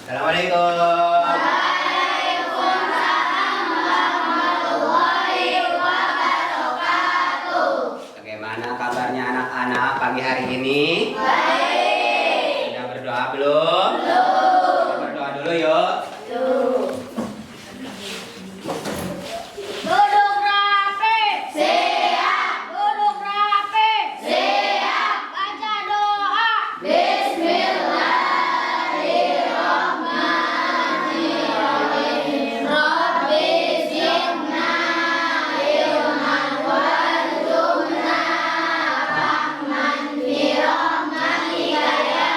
Assalamualaikum. Bagaimana kabarnya anak-anak pagi hari ini? Baik. Sudah berdoa belum? Belum. Kita berdoa dulu yuk. Duduk rapi. Siap. Duduk rapi. Siap. Baca doa. Bismillahirrahmanirrahim. Rabbi zidna ilman warzuqna rahman bi rahmatika ya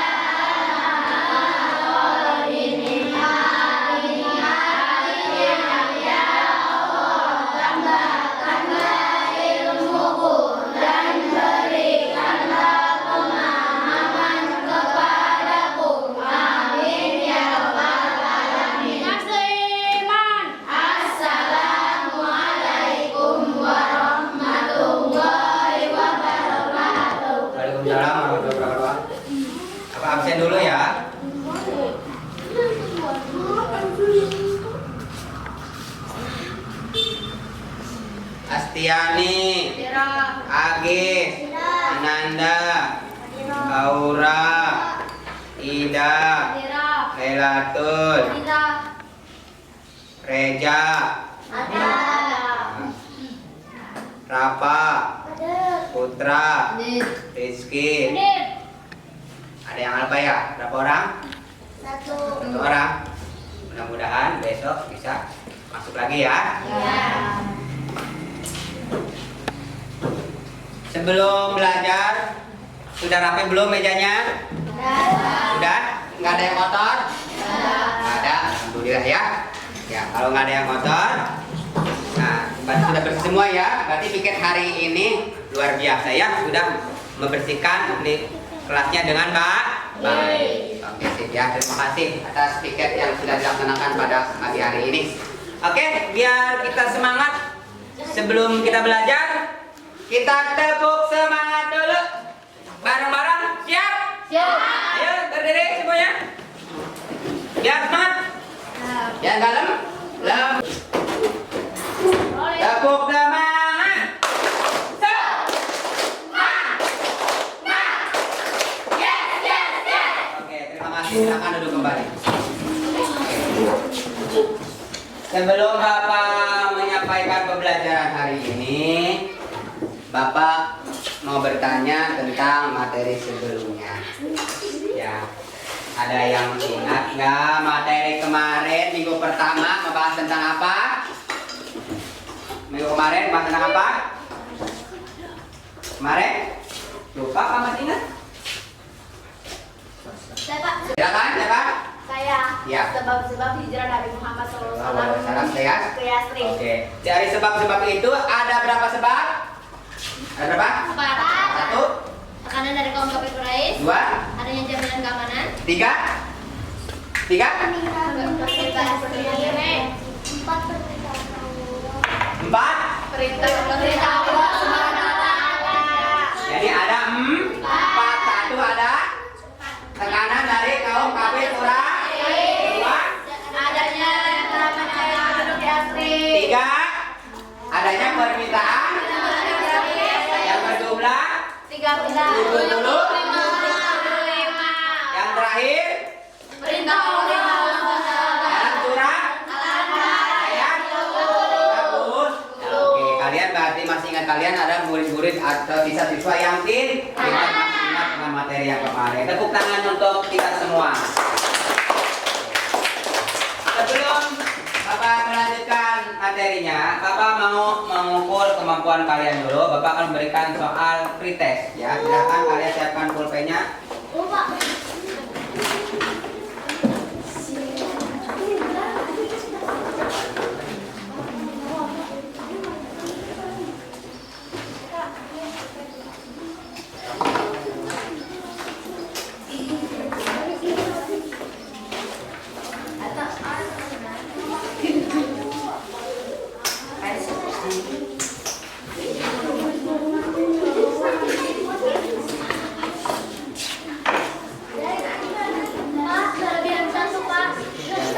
arhamar rahimin. Amin. Amin ya Allah. Tambahkanlah ilmuku dan berikanlah pemahaman kepadaku. Amin ya rabbal alamin. Nasriman. Assalamualaikum warahmatullahi wabarakatuh. Waalaikumsalam warahmatullahi wabarakatuh. Apa absen dulu ya? Astiani, Agis, Ananda, Aura, Ida, Lailatul, Reja, Rafa, Putra, Rizky. Ada yang apa ya? Berapa orang? Satu orang. Mudah-mudahan besok bisa masuk lagi ya. Sebelum belajar, sudah rapi belum mejanya? Sudah? Nggak ada yang kotor? Nggak ada. Alhamdulillah ya. Ya, kalau nggak ada yang kotor, nah, berarti sudah bersih semua ya. Berarti pikir hari ini luar biasa ya. Sudah membersihkan di kelasnya dengan baik. Oke, sip ya. Terima kasih atas tiket yang sudah dilaksanakan pada pagi hari ini. Oke, biar kita semangat sebelum kita belajar, kita tepuk semangat dulu. Bareng-bareng, siap? Siap. Ayo, berdiri semuanya. Biar semangat. Yang dalam, tepuk semangat. Oke, terima kasih. Silakan duduk kembali. Sebelum Bapak menyampaikan pembelajaran hari ini, Bapak mau bertanya tentang materi sebelumnya. Ya, ada yang ingat nggak materi kemarin minggu pertama membahas tentang apa? Minggu kemarin bahas tentang apa? Kemarin? Lupa apa masih ingat? Silakan, siapa? Saya. Ya. Sebab-sebab hijrah Nabi Muhammad SAW Salam sehat. ke Yasrib. Oke. Dari sebab-sebab itu ada berapa sebab? Ada berapa? 4. 1, Tekanan dari kaum kafir Quraisy. 2, Adanya jaminan keamanan. 3, 3, 4. Perintah Allah Subhanahu wa taala. Jadi ada 4. 1 ada tekanan dari kaum kafir Quraisy. 2, Adanya penduduk Yasrib. 3, adanya permintaan yang berjumlah 35. yang terakhir Perintah Allah dalam surat ayat bagus. Oke, kalian berarti masih ingat, kalian ada murid-murid atau siswa-siswa yang kita masih ingat dengan materi yang kemarin. Tepuk tangan untuk kita semua. Sebelum Bapak melanjutkan materinya, Bapak mau mengukur kemampuan kalian dulu. Bapak akan memberikan soal pretest ya. Silakan kalian siapkan pulpennya.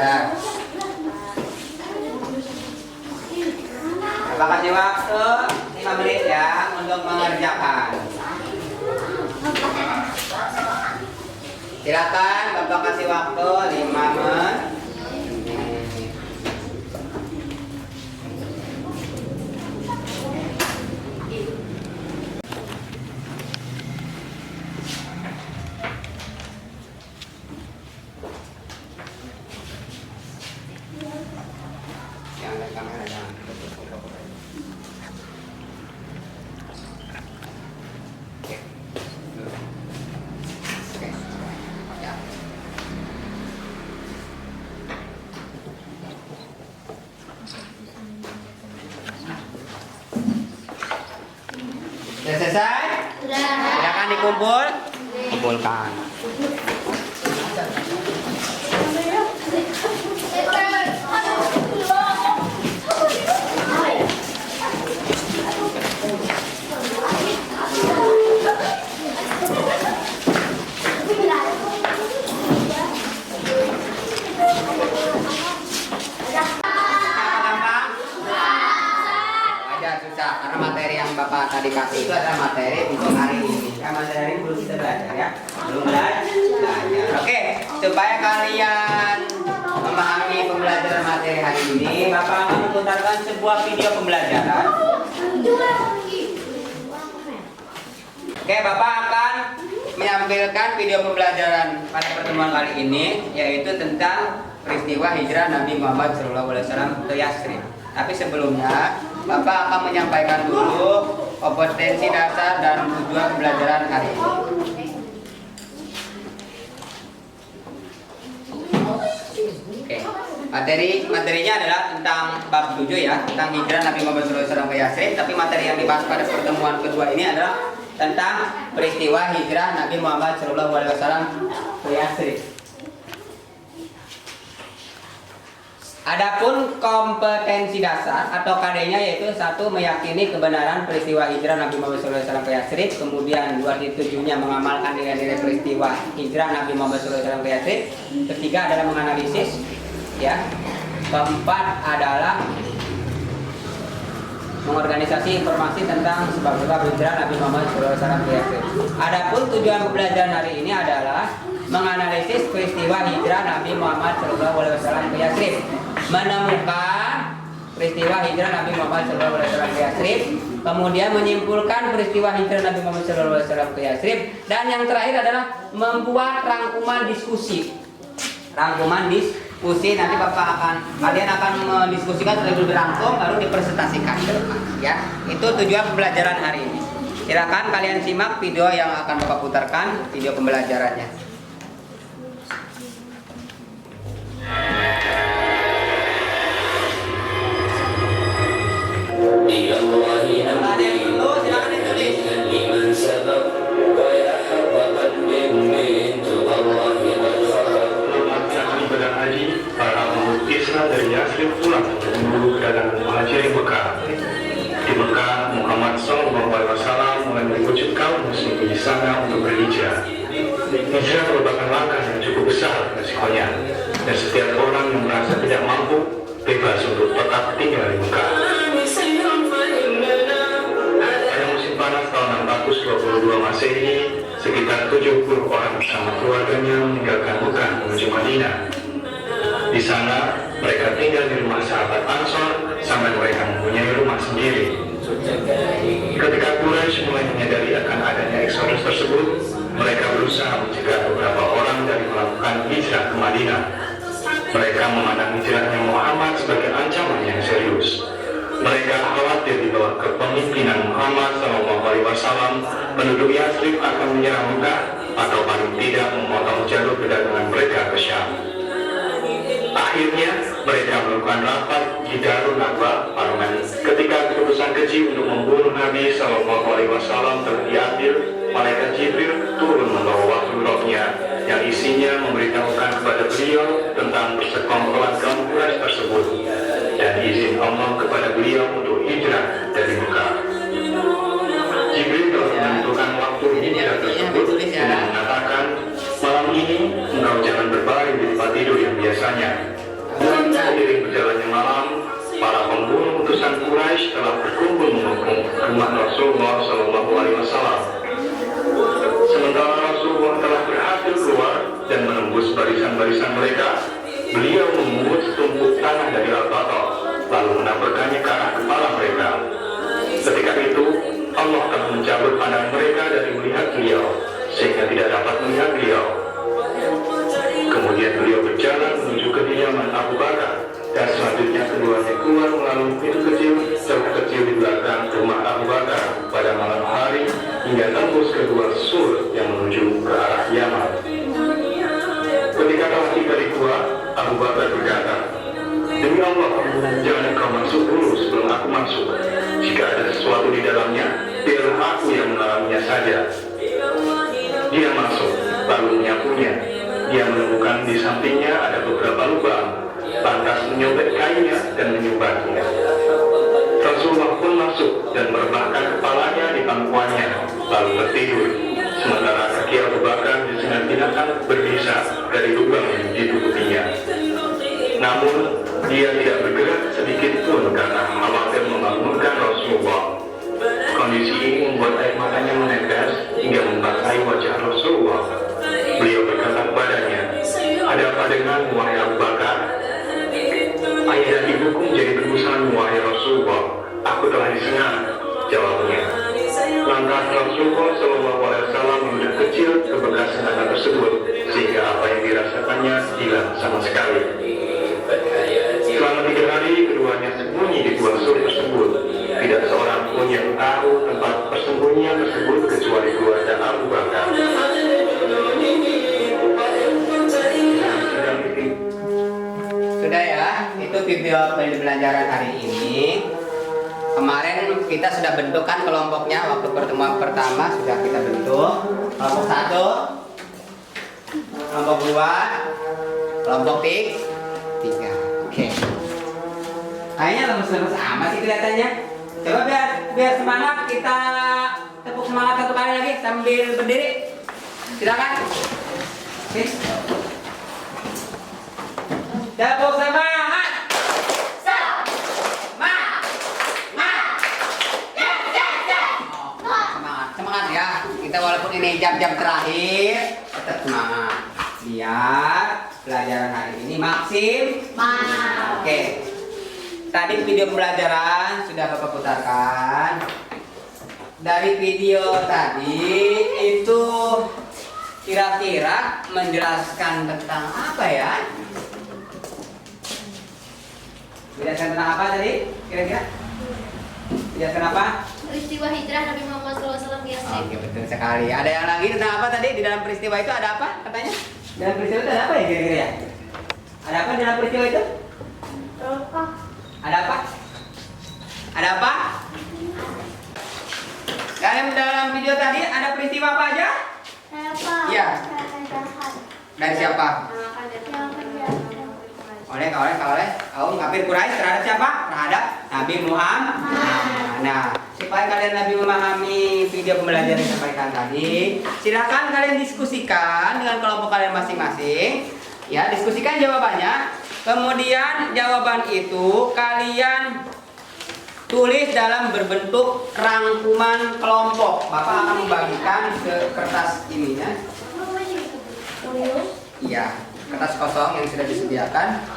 Ya. Bapak kasih waktu 5 menit ya untuk mengerjakan. Silakan Bapak kasih waktu 5 menit. Yang ada kamera jangan. Oke. Oke. Ya. Sudah selesai? Silakan dikumpul. Kumpulkan. Susah karena materi yang Bapak tadi kasih itu adalah materi untuk hari ini. Ya, materi ini belum kita belajar ya. Belum belajar. Oke, supaya kalian memahami pembelajaran materi hari ini, Bapak akan memutarkan sebuah video pembelajaran. Oke, Bapak akan menampilkan video pembelajaran pada pertemuan kali ini, yaitu tentang peristiwa hijrah Nabi Muhammad SAW ke Yathrib. Tapi sebelumnya, Bapak akan menyampaikan dulu kompetensi dasar dan tujuan pembelajaran hari ini. Oke, materinya adalah tentang bab 7 ya, tentang hijrah Nabi Muhammad SAW ke Yathrib. Tapi materi yang dibahas pada pertemuan kedua ini adalah tentang peristiwa hijrah Nabi Muhammad SAW ke Yathrib. Adapun kompetensi dasar atau KD-nya yaitu 1. Meyakini kebenaran peristiwa hijrah Nabi Muhammad SAW ke Yathrib. Kemudian 2.7-nya mengamalkan nilai-nilai peristiwa hijrah Nabi Muhammad SAW ke Yathrib. Ketiga adalah menganalisis, ya. Keempat adalah mengorganisasi informasi tentang sebab-sebab hijrah Nabi Muhammad SAW ke Yathrib. Adapun tujuan pembelajaran hari ini adalah menganalisis peristiwa hijrah Nabi Muhammad SAW ke Yathrib, menemukan peristiwa hijrah Nabi Muhammad SAW ke Yathrib, kemudian menyimpulkan peristiwa hijrah Nabi Muhammad SAW ke Yathrib, dan yang terakhir adalah membuat rangkuman diskusi. Nanti kalian akan mendiskusikan terlebih berangkum lalu dipresentasikan ke depan, ya. Itu tujuan pembelajaran hari ini. Silakan kalian simak video yang akan Bapak putarkan, video pembelajarannya. Dari Yathrib pulang menuju kedatangan muhajirin Mekah. Di Mekah, Muhammad SAW mulai membujuk kaum muslim di sana untuk berhijrah. Hijrah merupakan langkah yang cukup besar resikonya, dan setiap orang yang merasa tidak mampu bebas untuk tetap tinggal di Mekah. Pada musim panas tahun 622 Masehi, sekitar 70 orang bersama keluarganya meninggalkan Mekah menuju Madinah. Di sana, mereka tinggal di rumah sahabat Ansor sampai mereka mempunyai rumah sendiri. Ketika Quraisy mulai menyadari akan adanya eksodus tersebut, mereka berusaha mencegah beberapa orang dari melakukan hijrah ke Madinah. Mereka memandang hijrahnya Muhammad sebagai ancaman yang serius. Mereka khawatir di bawah kepemimpinan Muhammad SAW, penduduk Yathrib akan menyerang Mekah atau paling tidak memotong jalur perdagangan mereka ke Syam. Akhirnya, mereka melakukan rapat di Darun Nadwa, parlemen. Ketika keputusan keji untuk membunuh Nabi SAW telah diambil, malaikat Jibril turun membawa wahyu rohnya yang isinya memberitahukan kepada beliau tentang persekongkolan kaum Quraisy tersebut dan izin Allah kepada beliau untuk hijrah dari Mekah. Jibril telah menentukan waktu hijrah tersebut dan mengatakan, malam ini engkau jangan berbaring di tempat tidur yang biasanya. seiring berjalannya malam, para pembunuh utusan Quraisy telah berkumpul mengepung rumah Rasulullah SAW. Sementara Rasulullah telah berhasil keluar dan menembus barisan-barisan mereka, beliau memungut setumpuk tanah dari Al-Baqarah, lalu menaburkannya ke arah kepala mereka. Ketika itu, Allah telah mencabut pandangan mereka dari melihat beliau, sehingga tidak dapat melihat beliau. Kemudian beliau berjalan menuju kediaman Abu Bakar, dan selanjutnya keduanya keluar melalui pintu kecil di belakang rumah Abu Bakar pada malam hari hingga tembus kedua sur yang menuju ke arah Yaman. Ketika telah tiba di gua, Abu Bakar berkata, "Demi Allah, jangan engkau masuk dulu sebelum aku masuk. Jika ada sesuatu di dalamnya, biarlah aku yang mengalaminya saja." Dia masuk, lalu menyapunya. Dia menemukan di sampingnya ada beberapa lubang, lantas menyobek kainnya dan menyumbatnya. Rasulullah pun masuk dan merebahkan kepalanya di pangkuannya, lalu tertidur. Sementara kaki Abu Bakar disengat binatang berbisa dari lubang yang ditutupinya. Namun, dia tidak bergerak sedikit pun karena khawatir membangunkan Rasulullah. Kondisi ini membuat air matanya menetes hingga membasahi wajah Rasulullah. Beliau berkata kepadanya, "Ada apa denganmu, wahai Abu Bakar?" "Ayah dan ibuku menjadi tebusanmu, wahai Rasulullah. Aku telah disengat," jawabnya. Lantas Rasulullah SAW menunjuk kecil ke bekas sengaja tersebut, sehingga apa yang dirasakannya hilang sama sekali. Selama 3 hari keduanya sembunyi di gua sur tersebut. Tidak seorang pun yang tahu tempat persembunyian tersebut kecuali keluarga Abu Bakar. Sudah ya, itu video pembelajaran hari ini. Kemarin kita sudah bentukkan kelompoknya waktu pertemuan pertama sudah kita bentuk. Kelompok 1, kelompok 2, kelompok 3. Oke. Kayaknya lemes-lemes amat sih kelihatannya. Coba biar semangat, kita tepuk semangat satu kali lagi sambil berdiri. Silakan. Oke. Tepuk semangat. Semangat ya. Kita walaupun ini jam-jam terakhir, tetap semangat. Biar pelajaran hari ini maksimal. Oke. Tadi video pembelajaran sudah Bapak putarkan. Dari video tadi itu kira-kira menjelaskan tentang apa ya? Menjelaskan tentang apa tadi? Kira-kira? Menjelaskan apa? Peristiwa hijrah Nabi Muhammad SAW ke Yastrib. Oke, betul sekali. Ada yang lagi tentang apa tadi? Di dalam peristiwa itu ada apa katanya? Dalam peristiwa itu ada apa ya kira-kira ya? Ada apa dalam peristiwa itu? Ada apa? Ada apa? Dalam video tadi ada peristiwa apa aja? Iya. Dari siapa? Oleh kaum kafir Quraisy terhadap siapa? Terhadap Nabi Muhammad. Nah, supaya kalian lebih memahami video pembelajaran yang disampaikan tadi, silakan kalian diskusikan dengan kelompok kalian masing-masing. Ya, diskusikan jawabannya. Kemudian jawaban itu kalian tulis dalam berbentuk rangkuman kelompok. Bapak akan membagikan ke kertas ininya. Iya, kertas kosong yang sudah disediakan.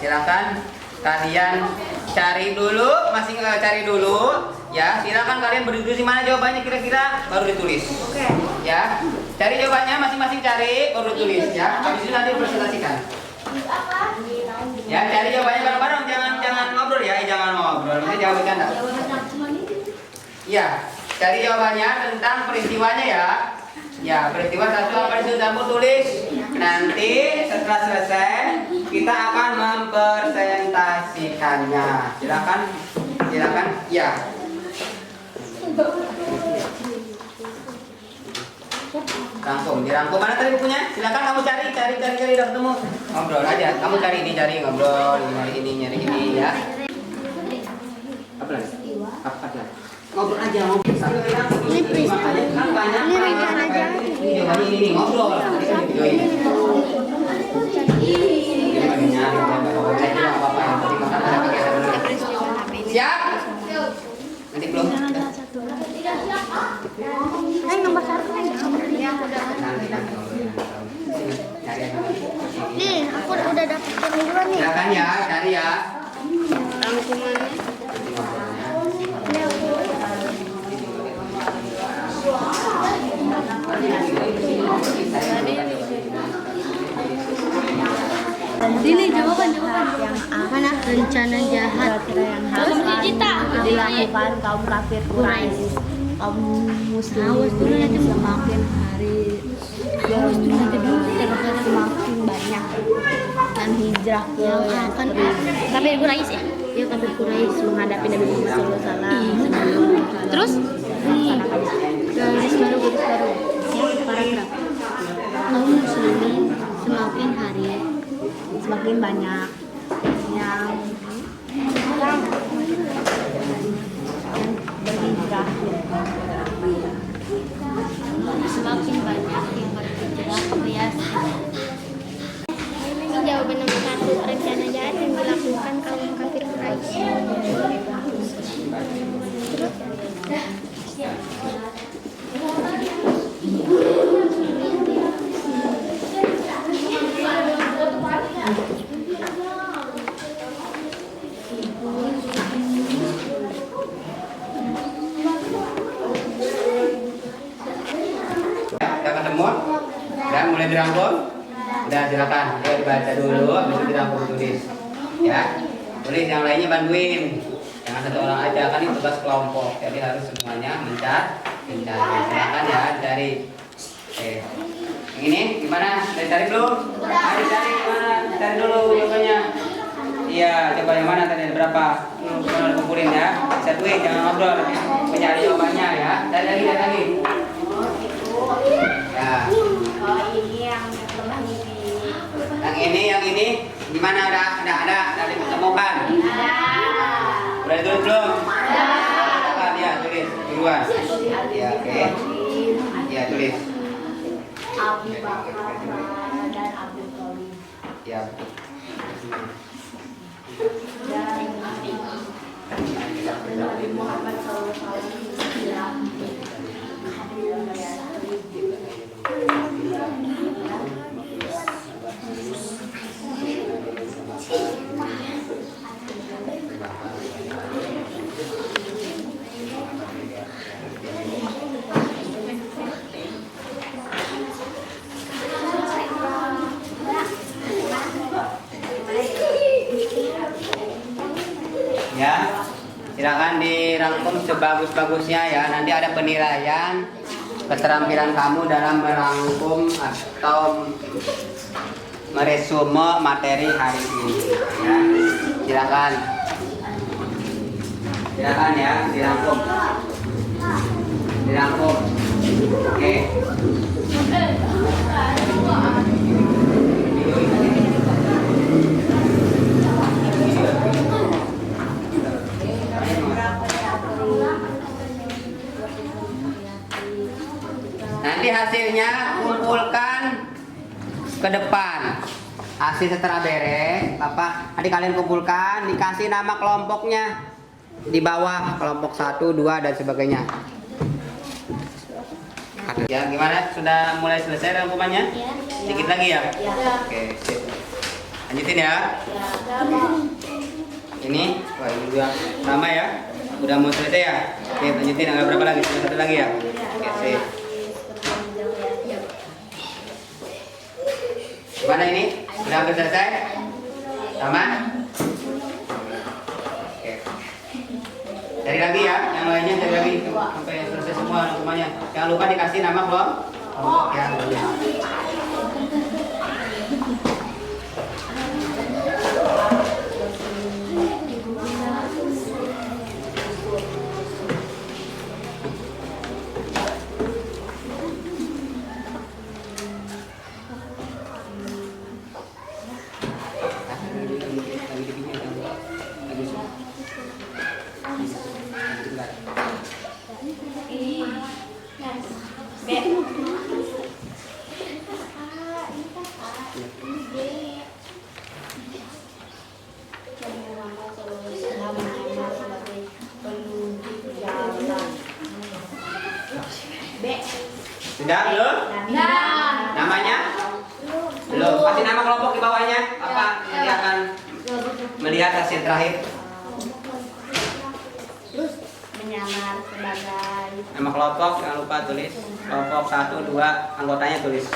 Silakan kalian cari dulu, cari dulu. Ya, silakan kalian berdiskusi mana jawabannya kira-kira baru ditulis. Oke. Ya, cari jawabannya masing-masing cari baru ditulis ya. Habis itu nanti presentasikan. Ya, cari jawabannya bareng-bareng, jangan ngobrol ya, jangan ngobrol. Nanti jawab bercanda. Ya, cari jawabannya tentang peristiwanya ya. Ya, peristiwa satu apa itu kamu tulis. Nanti setelah selesai kita akan mempresentasikannya. Silakan. Ya. Dirangkum mana tadi bukunya? Silakan kamu cari udah ketemu. Ngobrol aja. Kamu cari ngobrol, nyari ini ya. Apa lagi? Ngobrol aja. Ini makanya kan banyak ini ngobrol. Ini video ini. udah dapet yang duluan nih. Silakan ya, cari ya. Rangkumannya. Ini jawaban Yang mana? rencana jahat Yang harus dilakukan kaum kafir Quraisy. Kaum muslimin semakin hari semakin banyak dan hijrah ke yang akan kafir Quraisy ya. ya kafir Quraisy Menghadapi Nabi Muhammad SAW. terus Garis baru. yang paragraf kaum muslimin semakin hari Semakin banyak yang berhijrah. semakin banyak yang berhijrah ke Yasin. Ini jawaban nomor 1, rencana jahat yang dilakukan kaum kafir Quraisy. Ya, udah ketemu? Udah mulai dirangkum? Udah silakan. Ayo dibaca dulu, habis itu dirangkum tulis. Ya, tulis yang lainnya bantuin. Jangan satu orang aja, kan ini tugas kelompok. Jadi harus semuanya mencari. Silakan ya, cari. Oke. Yang ini gimana? Udah cari belum? Ayo cari gimana? Cari dulu jawabannya. Iya, coba yang mana tadi ada berapa? Kumpulin ya. Satuin, jangan ngobrol. Mencari jawabannya ya. Cari lagi, cari lagi. Ya. Yang ini gimana? Ada ditemukan? Udah ditulis belum? Silakan ya, tulis duluan. Ya, oke. Ya, tulis. Abu Bakar dan Abu Thalib. Ya. Dan Nabi Muhammad SAW. Ya, silakan dirangkum sebagus-bagusnya ya. Nanti ada penilaian keterampilan kamu dalam merangkum atau meresume materi hari ini. Ya, silakan. Silakan ya, dirangkum. Dirangkum. Oke. Nanti hasilnya kumpulkan ke depan. Hasil setelah beres, Bapak, nanti kalian kumpulkan, dikasih nama kelompoknya di bawah, kelompok 1, 2 dan sebagainya. Ya, gimana? Sudah mulai selesai rangkumannya? Sedikit lagi ya? Oke, sip. Lanjutin ya. Ini, wah ini juga sama ya. Udah mau selesai ya? Oke, lanjutin, agak berapa lagi? Satu lagi ya? Oke, sip. Gimana ini? Sudah hampir selesai? Sama? Oke. Cari lagi ya, yang lainnya cari lagi sampai selesai semua rangkumannya. Jangan lupa dikasih nama kelompok ya. Sudah belum? Namanya? Belum. Kasih nama kelompok di bawahnya. Apa? akan melihat hasil terakhir. Menyamar sebagai Nama kelompok jangan lupa tulis. Kelompok 1, 2 anggotanya tulis.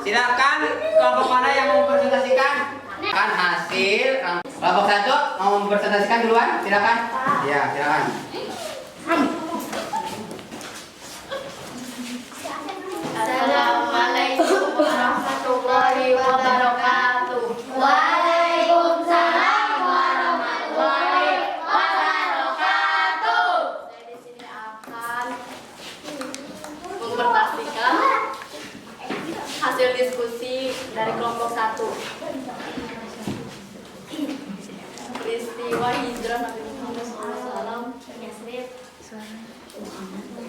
Silakan kelompok mana yang mau mempresentasikan? Kan hasil kelompok 1 mau mempresentasikan duluan, silakan. Ya, silakan. Assalamualaikum warahmatullahi wabarakatuh. Waalaikumsalam warahmatullahi wabarakatuh. Saya di sini akan mempresentasikan hasil diskusi dari kelompok 1. Peristiwa hijrah Nabi Muhammad SAW ke Yathrib.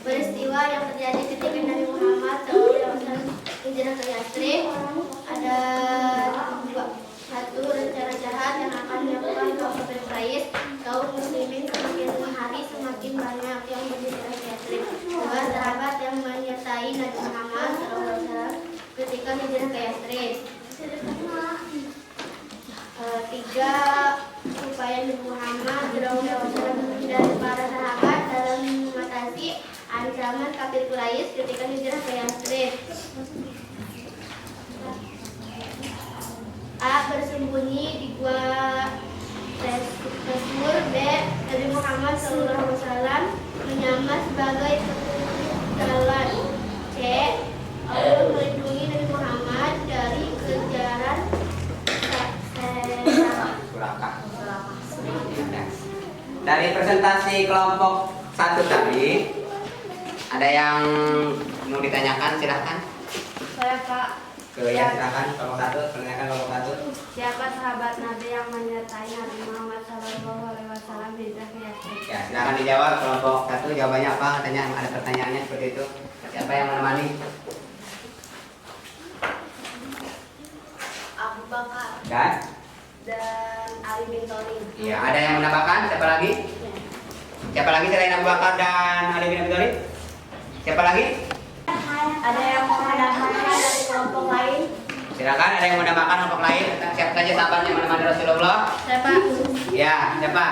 Peristiwa yang terjadi ketika Nabi Muhammad SAW hijrah ke Yathrib ada satu rencana jahat yang akan dilakukan kaum kafir Quraisy. Kaum muslimin semakin hari semakin banyak yang berhijrah ke Yathrib. Dua sahabat yang menyertai Nabi Muhammad SAW ketika hijrah ke Yathrib. 3. Upaya Nabi Muhammad SAW dan para sahabat dalam mengatasi ancaman kafir Quraisy ketika hijrah ke Yathrib. A. Bersembunyi di gua Tesmur. B. Nabi Muhammad SAW menyamar sebagai jalan. C. Allah melindungi Nabi Muhammad dari kejaran Dari presentasi kelompok 1 tadi, ada yang mau ditanyakan, silahkan. Saya Pak. Ya, silahkan kelompok 1, pertanyakan kelompok 1. Siapa sahabat Nabi yang menyertai Nabi Muhammad SAW hijrah ke Yathrib? Ya, silahkan dijawab kelompok 1, jawabannya apa? Katanya ada pertanyaannya seperti itu. Siapa yang menemani? Abu Bakar Dan? dan Ali bin Thalib. Iya, ada yang menambahkan? Siapa lagi? Siapa lagi selain Abu Bakar dan Ali bin Abi Thalib? Siapa lagi? Ada yang mau menambahkan dari kelompok lain? Silakan, ada yang menambahkan kelompok lain? Siapa saja sahabat yang menemani Rasulullah? Siapa? Ya, siapa?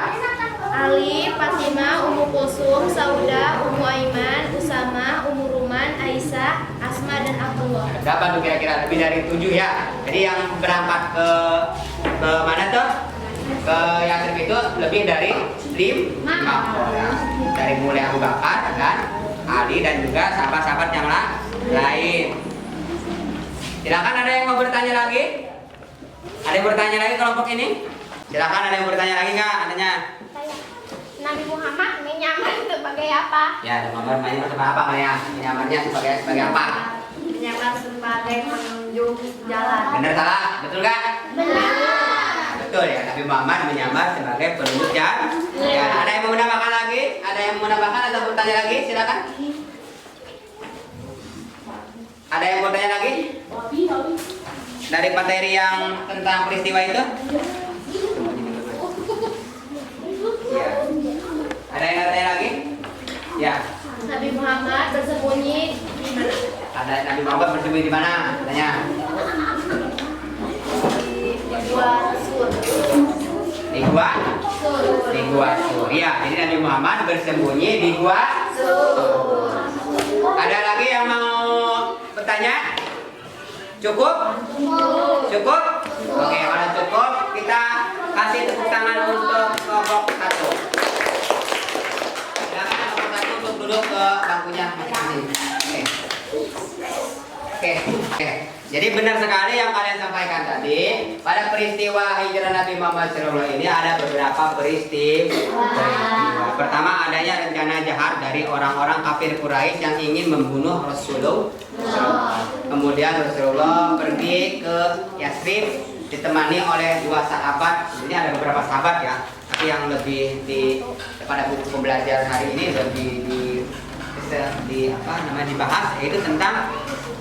Ali, Fatimah, Ummu Kulsum, Sauda, Ummu Aiman, Usama, Ummu Ruman, Aisyah, Asma dan Abdullah. Berapa tuh kira-kira? Lebih dari 7 ya. Jadi yang berangkat ke mana tuh? Ke Yathrib itu lebih dari 5 orang. Dari mulai Abu Bakar dan Ali dan juga sahabat-sahabat yang lain. Silakan, ada yang mau bertanya lagi? Ada yang bertanya lagi kelompok ini? Silakan, ada yang bertanya lagi nggak? Adanya? Nabi Muhammad menyamar sebagai apa? Ya, Muhammad menyamar sebagai apa kalian? Menyamarnya sebagai apa? Menyamar sebagai penunjuk jalan. Benar salah? Betul nggak? Benar. Betul ya, Nabi Muhammad menyamar sebagai penunjuk jalan. Ya, ada yang mau menambahkan lagi? Ada yang mau menambahkan atau bertanya lagi? Silakan. Ada yang mau bertanya lagi? Dari materi yang tentang peristiwa itu? Ya. Ada yang bertanya lagi? Ya. Nabi Muhammad bersembunyi di mana? Ada Nabi Muhammad bersembunyi di mana? Tanya. Di gua Sur. Di gua? Sur. Di gua Sur. Ya, jadi Nabi Muhammad bersembunyi di gua Sur. Ada lagi yang mau bertanya? Cukup? Cukup? Oke, kalau cukup kita kasih tepuk tangan untuk kelompok 1. Silakan kelompok 1 untuk duduk ke bangkunya masing-masing. Oke. Jadi benar sekali yang kalian sampaikan tadi. Pada peristiwa hijrah Nabi Muhammad SAW ini ada beberapa peristiwa. Pertama, adanya rencana jahat dari orang-orang kafir Quraisy yang ingin membunuh Rasulullah. Kemudian Rasulullah pergi ke Yathrib ditemani oleh 2 sahabat. Ini ada beberapa sahabat ya, tapi yang lebih pada buku pembelajaran hari ini lebih dibahas yaitu tentang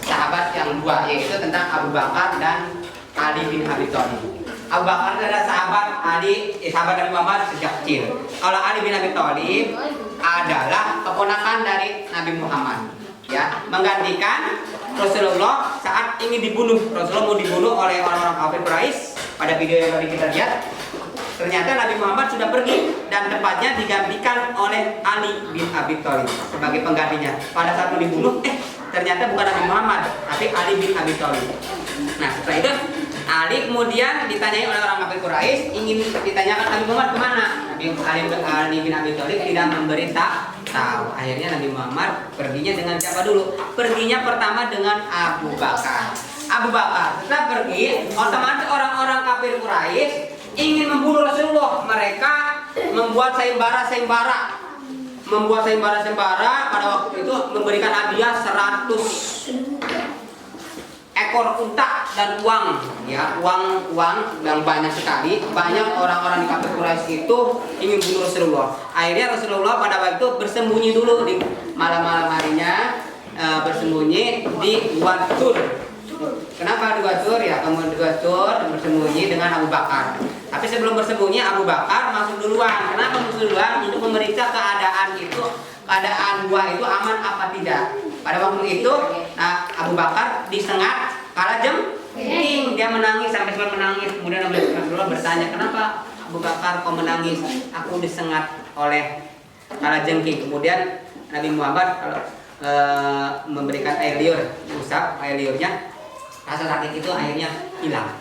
sahabat yang 2, yaitu tentang Abu Bakar dan Ali bin Abi Thalib. Abu Bakar adalah sahabat Nabi Muhammad sejak kecil. Kalau Ali bin Abi Thalib, adalah keponakan dari Nabi Muhammad, ya, menggantikan Rasulullah saat ingin dibunuh. Rasulullah mau dibunuh oleh orang-orang kafir Quraisy. Pada video yang tadi kita lihat, ternyata Nabi Muhammad sudah pergi dan tempatnya digantikan oleh Ali bin Abi Thalib sebagai penggantinya. Pada saat mau dibunuh, ternyata bukan Nabi Muhammad, tapi Ali bin Abi Thalib. Nah, setelah itu Ali kemudian ditanyai oleh orang kafir Quraisy, ingin ditanyakan Nabi Muhammad kemana. Ali bin Abi Thalib tidak memberitahu. Akhirnya Nabi Muhammad perginya dengan siapa dulu? Perginya pertama dengan Abu Bakar. Abu Bakar setelah pergi, otomatis orang-orang kafir Quraisy ingin membunuh Rasulullah. Mereka membuat sayembara pada waktu itu, memberikan hadiah 100 ekor unta dan uang, ya, uang yang banyak sekali. Banyak orang-orang di kafir Quraisy itu ingin bunuh Rasulullah. Akhirnya Rasulullah pada waktu itu bersembunyi dulu di malam-malam harinya, bersembunyi di Gua Tur. Kenapa di Gua Tur? Ya, kemudian di Gua Tur bersembunyi dengan Abu Bakar. Tapi sebelum bersembunyi, Abu Bakar masuk duluan. Kenapa masuk duluan? Untuk memeriksa keadaan gua itu aman apa tidak. Pada waktu itu, Abu Bakar disengat kalajengking. Dia menangis sampai menangis. Kemudian Rasulullah bertanya, kenapa Abu Bakar kau menangis? Aku disengat oleh kalajengking. Kemudian Nabi Muhammad memberikan air liur, usap air liurnya. Rasa sakit itu akhirnya hilang.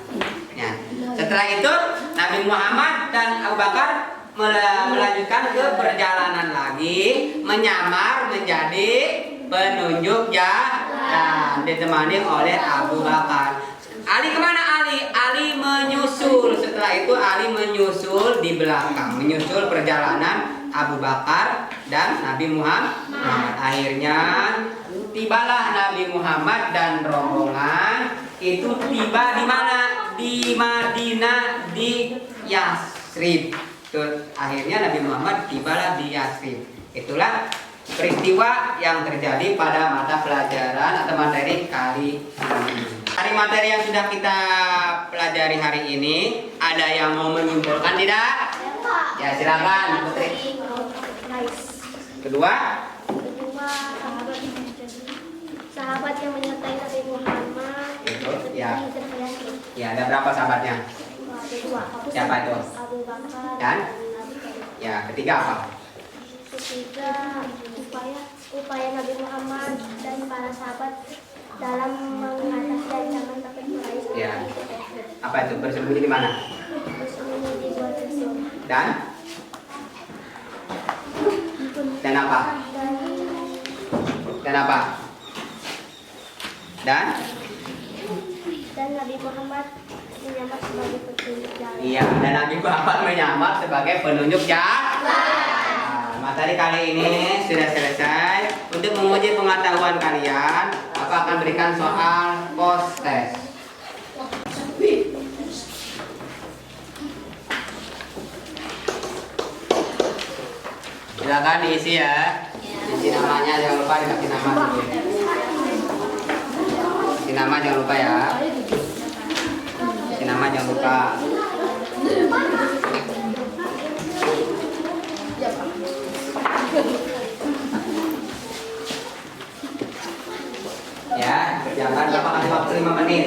Ya. Setelah itu Nabi Muhammad dan Abu Bakar melanjutkan ke perjalanan lagi, menyamar menjadi penunjuk jalan, ditemani oleh Abu Bakar. Ali kemana Ali? Ali menyusul. Setelah itu Ali menyusul di belakang, menyusul perjalanan Abu Bakar dan Nabi Muhammad. Akhirnya tibalah Nabi Muhammad dan rombongan itu tiba di mana? Di Madinah, di Yatsrib. Akhirnya Nabi Muhammad tibalah di Yatsrib. Itulah peristiwa yang terjadi pada mata pelajaran atau materi kali ini. Dari materi yang sudah kita pelajari hari ini, ada yang mau menyimpulkan tidak? Ya, silakan Putri. Kedua, sahabat yang menyertai Nabi Muhammad. Itu, ya. Ya, ada berapa sahabatnya? Dua. Siapa itu? Abu Bakar Dan? Nabi Thalib. Ya, ketiga apa? Ketiga, upaya Nabi Muhammad dan para sahabat dalam mengatasi ancaman kafir Quraisy. Ya. Apa itu? Bersembunyi di mana? Bersembunyi di Gua Tur. Dan apa? Dan apa? Dan Nabi Muhammad menyamar sebagai petunjuk jalan. iya, dan Nabi Muhammad menyamar sebagai penunjuk jalan. Materi kali ini sudah selesai. Untuk menguji pengetahuan kalian, Bapak akan berikan soal post test. Silakan diisi ya. Isi namanya, jangan lupa dikasih nama dulu. Isi nama jangan lupa ya. Isi nama jangan lupa. Ya, kerjakan. Bapak kasih waktu 5 menit.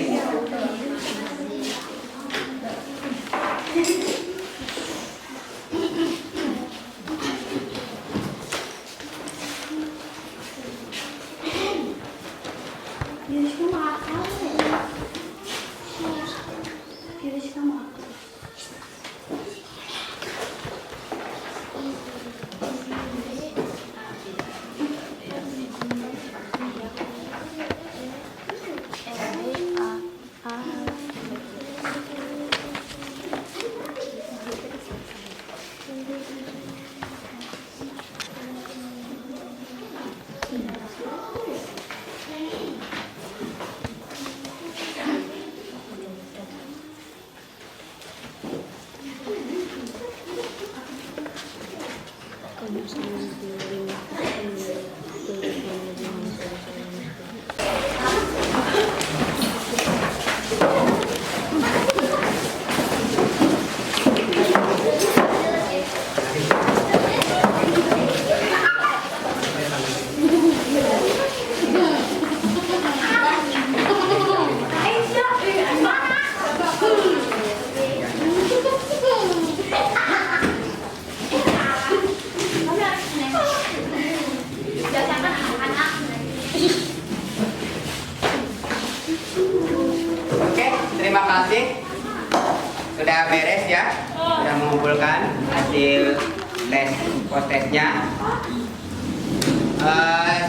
sudah beres ya, sudah mengumpulkan hasil tes tesnya.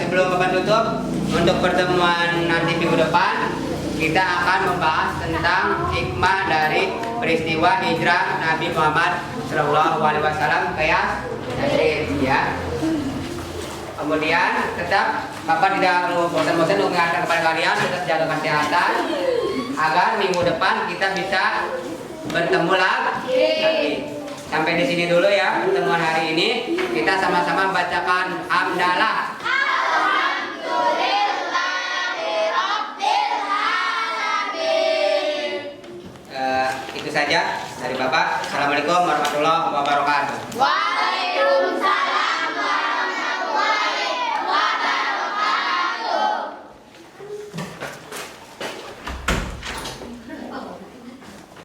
Sebelum Bapak tutup, untuk pertemuan nanti minggu depan kita akan membahas tentang hikmah dari peristiwa hijrah Nabi Muhammad SAW ke Yatsrib ya. Kemudian tetap Bapak tidak bosan-bosan untuk mengingatkan kepada kalian tetap jaga kesehatan agar minggu depan kita bisa bertemu lagi. Sampai di sini dulu ya pertemuan hari ini. Kita sama-sama bacakan hamdalah. Itu saja dari Bapak. Assalamualaikum warahmatullahi wabarakatuh. Waalaikumsalam.